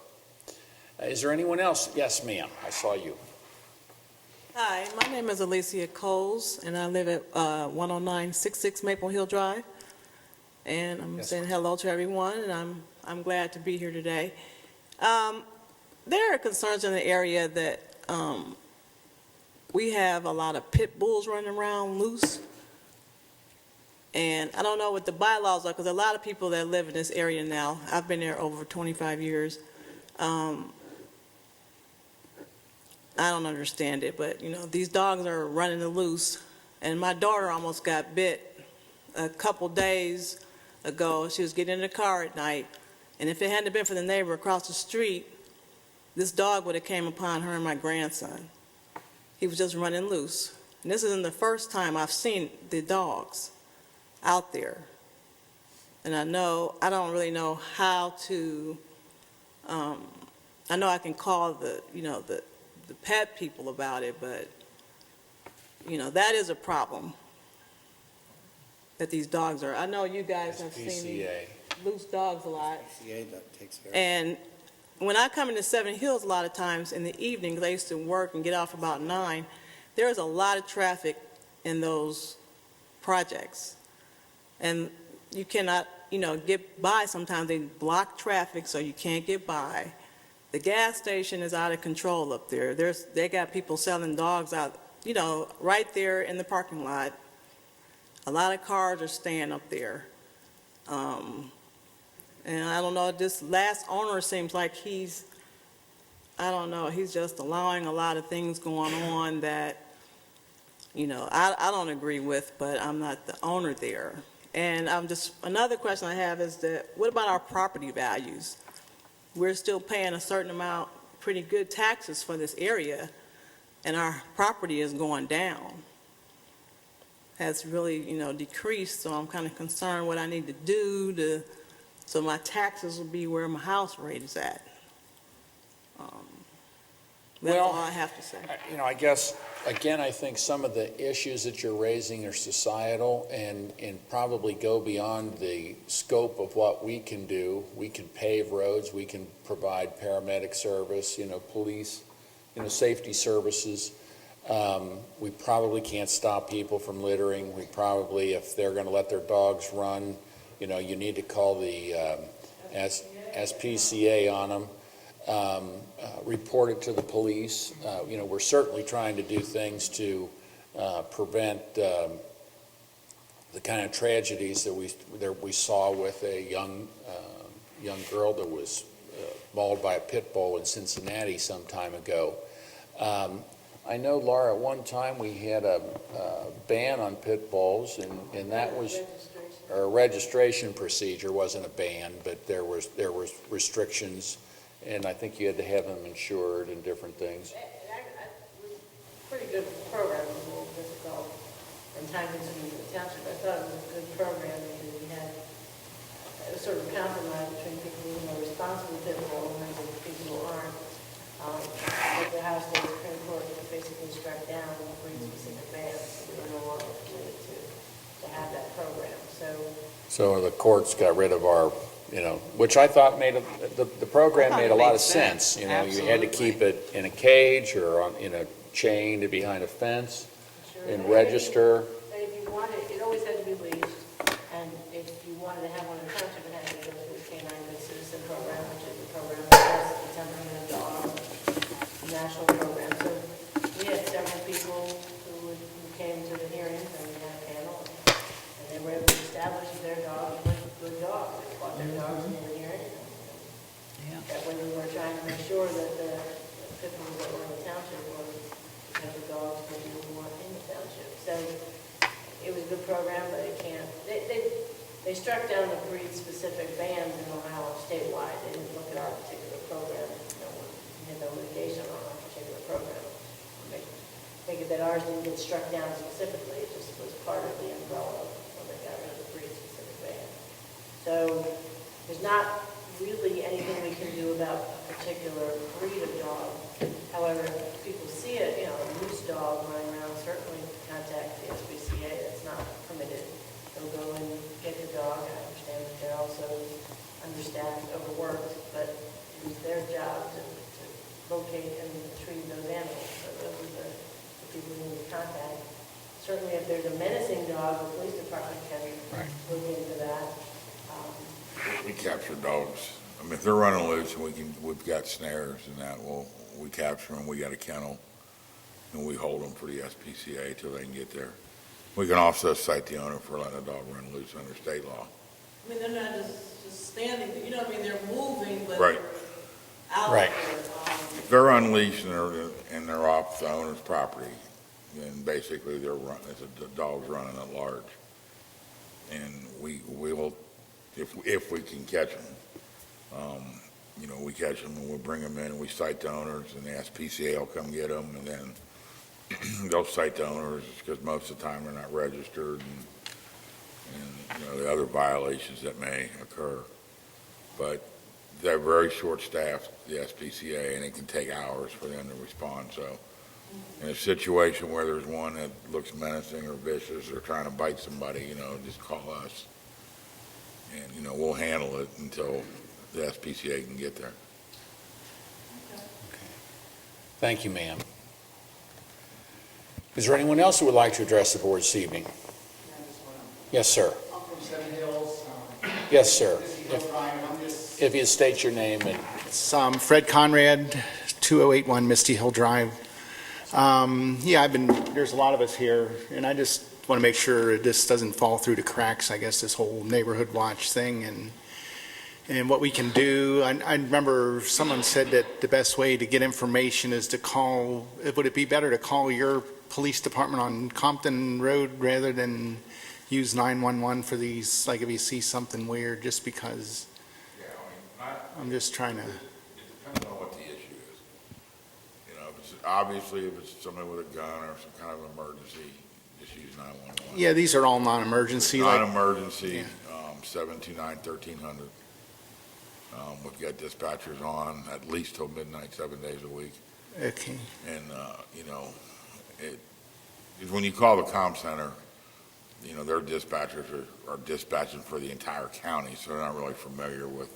Is there anyone else? Yes, ma'am, I saw you. Hi, my name is Alicia Coles, and I live at 10966 Maple Hill Drive. And I'm saying hello to everyone, and I'm glad to be here today. There are concerns in the area that we have a lot of pit bulls running around loose. And I don't know what the bylaws are, because a lot of people that live in this area now, I've been there over 25 years, I don't understand it, but, you know, these dogs are running loose. And my daughter almost got bit a couple days ago. She was getting in the car at night, and if it hadn't been for the neighbor across the street, this dog would have came upon her and my grandson. He was just running loose. And this isn't the first time I've seen the dogs out there. And I don't really know how to, I know I can call the pet people about it, but, that is a problem that these dogs are. I know you guys have seen these PCA. loose dogs a lot. PCA that takes care of it. And when I come into Seven Hills a lot of times in the evening, 'cause I used to work and get off about 9, there's a lot of traffic in those projects. And you cannot, get by. Sometimes they block traffic so you can't get by. The gas station is out of control up there. They got people selling dogs out, right there in the parking lot. A lot of cars are staying up there. And I don't know, this last owner seems like he's just allowing a lot of things going on that, I don't agree with, but I'm not the owner there. And another question I have is that, what about our property values? We're still paying a certain amount, pretty good taxes for this area, and our property is going down. Has really, decreased, so I'm kind of concerned what I need to do so my taxes will be where my house rate is at. That's all I have to say. I guess, again, I think some of the issues that you're raising are societal and probably go beyond the scope of what we can do. We can pave roads, we can provide paramedic service, police, safety services. We probably can't stop people from littering. We probably, if they're going to let their dogs run, you need to call the SPCA on them. Report it to the police. We're certainly trying to do things to prevent the kind of tragedies that we saw with a young girl that was mauled by a pit bull in Cincinnati some time ago. I know, Laura, at one time we had a ban on pit bulls, and that was a registration procedure. Wasn't a ban, but there was restrictions. And I think you had to have them insured and different things. Pretty good program, it was a little difficult and time-consuming for the township. I thought it was a good program because we had a sort of compromise between people who are responsible pit bull owners and people who aren't. But the House State Supreme Court basically struck down the breed-specific bans, so we were no longer committed to have that program. So the courts got rid of our, which I thought the program made a lot of sense. You had to keep it in a cage or in a chain behind a fence and register. If you wanted, it always had to be leashed, and if you wanted to have one in the township, it had to go through the Canine Good Citizen Program, which is the program that has the temperament dog, national program. So we had several people who came to the hearings, and we had a panel, and they were able to establish that their dogs were good dogs. They fought their dogs in the hearing. That way we were trying to make sure that the pit bulls that were in the township were the type of dogs that we want in the township. So it was a good program, but it can't, they struck down the breed-specific bans in Ohio statewide. They didn't look at our particular program. We had no litigation on our particular program. Figured that ours didn't get struck down specifically. It just was part of the umbrella when they got rid of the breed-specific ban. So there's not really anything we can do about a particular breed of dog. However, if people see it, a loose dog running around, certainly contact the SPCA. That's not permitted. They'll go and get the dog. I understand that they're also understaffed, overworked, but it was their job to locate and retrieve those animals. So those are the people we need to contact. Certainly, if there's a menacing dog, the police department can look into that. We capture dogs. I mean, if they're running loose and we've got snares and that, we capture them. We got a kennel and we hold them for the SPCA till they can get there. We can also cite the owner for letting a dog run loose under state law. I mean, they're not just standing, they're moving, but Right. they're out Right. there. If they're unleashed and they're off the owner's property, then basically the dog's running at large. And we will, if we can catch them, we catch them and we'll bring them in and we cite the owners and the SPCA will come get them and then they'll cite the owners because most of the time they're not registered and, the other violations that may occur. But they're very short-staffed, the SPCA, and it can take hours for them to respond. So in a situation where there's one that looks menacing or vicious or trying to bite somebody, just call us. And, we'll handle it until the SPCA can get there. Thank you, ma'am. Is there anyone else who would like to address the board this evening? Yes, sir. I'm from Seven Hills. Yes, sir. I'm just. If you state your name and. It's Fred Conrad, 2081 Misty Hill Drive. There's a lot of us here, and I just want to make sure this doesn't fall through the cracks, I guess, this whole neighborhood watch thing and what we can do. I remember someone said that the best way to get information is to call, would it be better to call your police department on Compton Road rather than use 911 for these, like if you see something weird, just because I'm just trying to. It depends on what the issue is. If it's somebody with a gun or some kind of emergency, just use 911. Yeah, these are all non-emergency. Non-emergency, 729-1300. We've got dispatchers on at least till midnight, 7 days a week. Okay. And, when you call the comm center, their dispatchers are dispatching for the entire county, so they're not really familiar with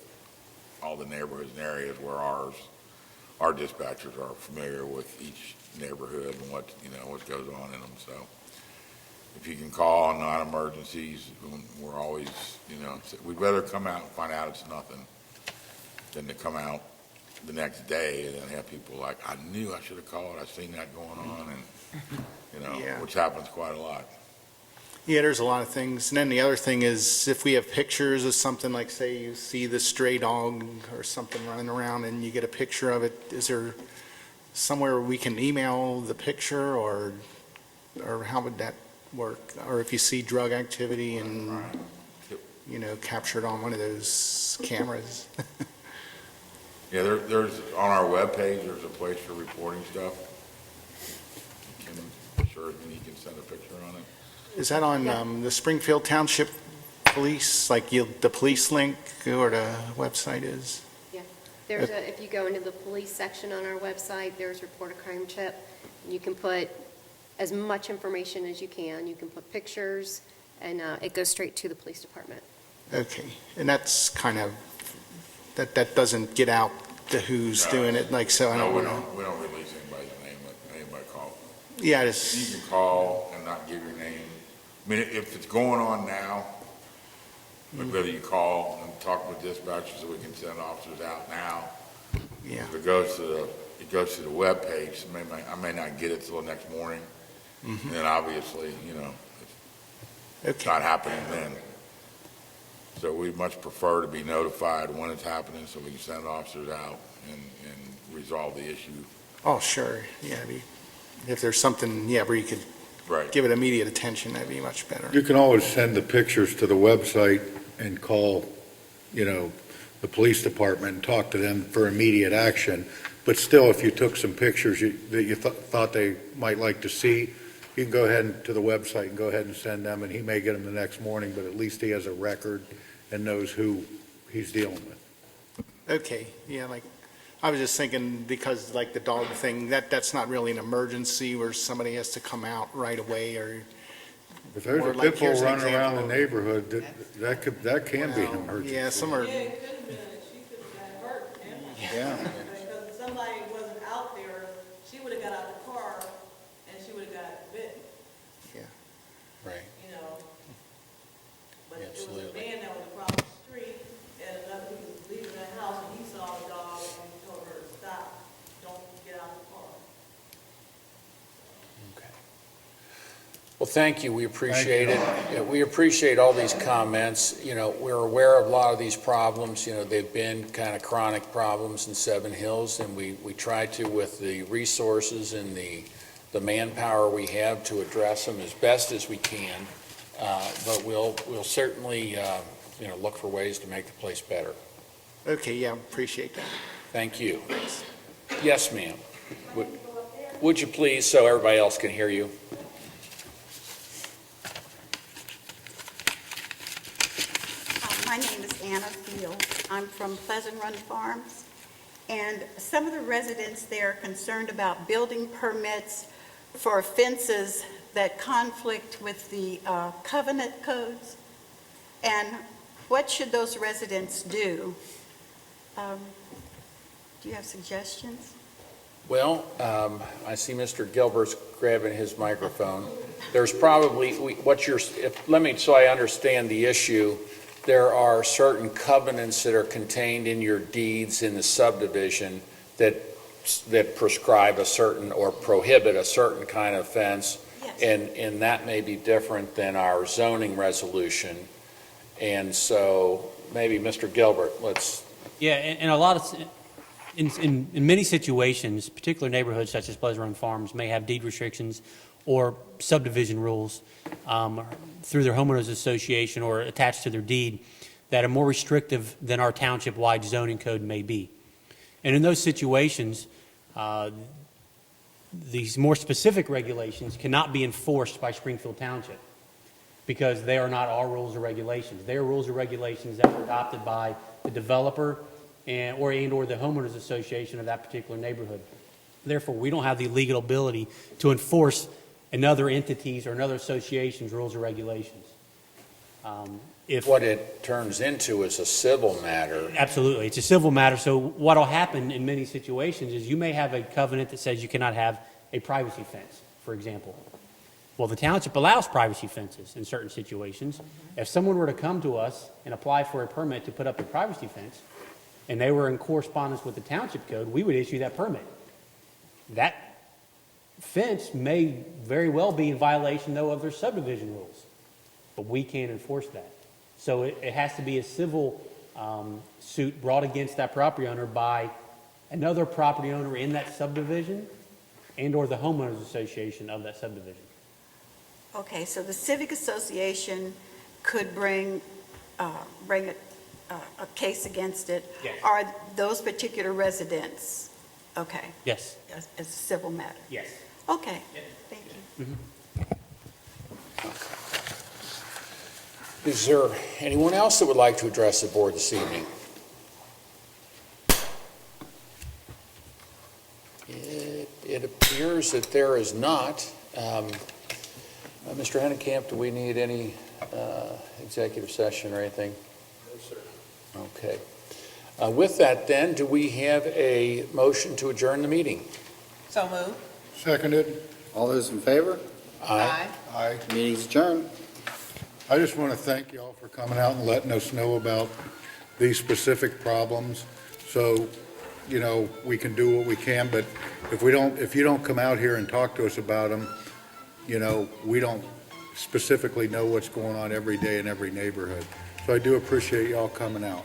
all the neighborhoods and areas where our dispatchers are familiar with each neighborhood and what goes on in them. So if you can call on non-emergencies, we're always, we'd rather come out and find out it's nothing than to come out the next day and then have people like, I knew I should have called, I seen that going on, and, which happens quite a lot. Yeah, there's a lot of things. And then the other thing is if we have pictures of something, like say you see the stray dog or something running around and you get a picture of it, is there somewhere we can email the picture or how would that work? Or if you see drug activity and, captured on one of those cameras? Yeah, there's on our webpage, there's a place for reporting stuff. You can send a picture on it. Is that on the Springfield Township Police, the police link or the website is? Yeah. If you go into the police section on our website, there's report a crime chip. You can put as much information as you can. You can put pictures, and it goes straight to the police department. Okay. And that's kind of, that doesn't get out to who's doing it, so I don't want to. We don't release anybody's name, but anybody call. Yeah, you can call and not give your name. I mean, if it's going on now, I'd rather you call and talk with dispatchers so we can send officers out now. Yeah. If it goes to the webpage, I may not get it till the next morning. Mm-hmm. And then obviously, it's not happening then. So we much prefer to be notified when it's happening so we can send officers out and resolve the issue. Oh, sure. Yeah. If there's something, where you could give it immediate attention, that'd be much better. You can always send the pictures to the website and call, the police department and talk to them for immediate action. But still, if you took some pictures that you thought they might like to see, you can go ahead to the website and go ahead and send them, and he may get them the next morning, but at least he has a record and knows who he's dealing with. Okay. Yeah, I was just thinking because the dog thing, that's not really an emergency where somebody has to come out right away or. If there's a pit bull running around the neighborhood, that can be an emergency. Yeah, some are. Yeah, it could have been, she could have got hurt. Yeah. Because if somebody wasn't out there, she would have got out of the car and she would have got bit. Yeah. Right. But if it was a man that was across the street and another, he was leaving the house and he saw the dog and he told her to stop, don't get out of the car. Okay. Well, thank you. We appreciate it. Yeah, we appreciate all these comments. We're aware of a lot of these problems. They've been kind of chronic problems in Seven Hills, and we try to, with the resources and the manpower we have, to address them as best as we can. But we'll certainly, look for ways to make the place better. Okay, yeah, appreciate that. Thank you. Yes, ma'am. Would you please, so everybody else can hear you? I'm from Pleasant Run Farms, and some of the residents there are concerned about building permits for fences that conflict with the covenant codes. And what should those residents do? Do you have suggestions? Well, I see Mr. Gilbert's grabbing his microphone. There's probably, so I understand the issue, there are certain covenants that are contained in your deeds in the subdivision that prescribe a certain or prohibit a certain kind of fence. Yes. And that may be different than our zoning resolution. And so maybe Mr. Gilbert, let's. Yeah, and a lot of, in many situations, particular neighborhoods such as Pleasant Run Farms may have deed restrictions or subdivision rules through their homeowners association or attached to their deed that are more restrictive than our township-wide zoning code may be. And in those situations, these more specific regulations cannot be enforced by Springfield Township because they are not our rules or regulations. They are rules or regulations that were adopted by the developer or the homeowners association of that particular neighborhood. Therefore, we don't have the legal ability to enforce another entity's or another association's rules or regulations. If what it turns into is a civil matter. Absolutely. It's a civil matter. So what will happen in many situations is you may have a covenant that says you cannot have a privacy fence, for example. Well, the township allows privacy fences in certain situations. If someone were to come to us and apply for a permit to put up a privacy fence, and they were in correspondence with the township code, we would issue that permit. That fence may very well be in violation, though, of their subdivision rules, but we can't enforce that. So it has to be a civil suit brought against that property owner by another property owner in that subdivision and or the homeowners association of that subdivision. Okay, so the civic association could bring a case against it. Yes. Are those particular residents, okay, Yes. as a civil matter? Yes. Okay, thank you. Is there anyone else that would like to address the board this evening? It appears that there is not. Mr. Hennekamp, do we need any executive session or anything? No, sir. Okay. With that, then, do we have a motion to adjourn the meeting? So moved. Seconded. All those in favor? Aye. Aye. Meeting's adjourned. I just want to thank you all for coming out and letting us know about these specific problems. So, you know, we can do what we can, but if you don't come out here and talk to us about them, you know, we don't specifically know what's going on every day in every neighborhood. So I do appreciate y'all coming out.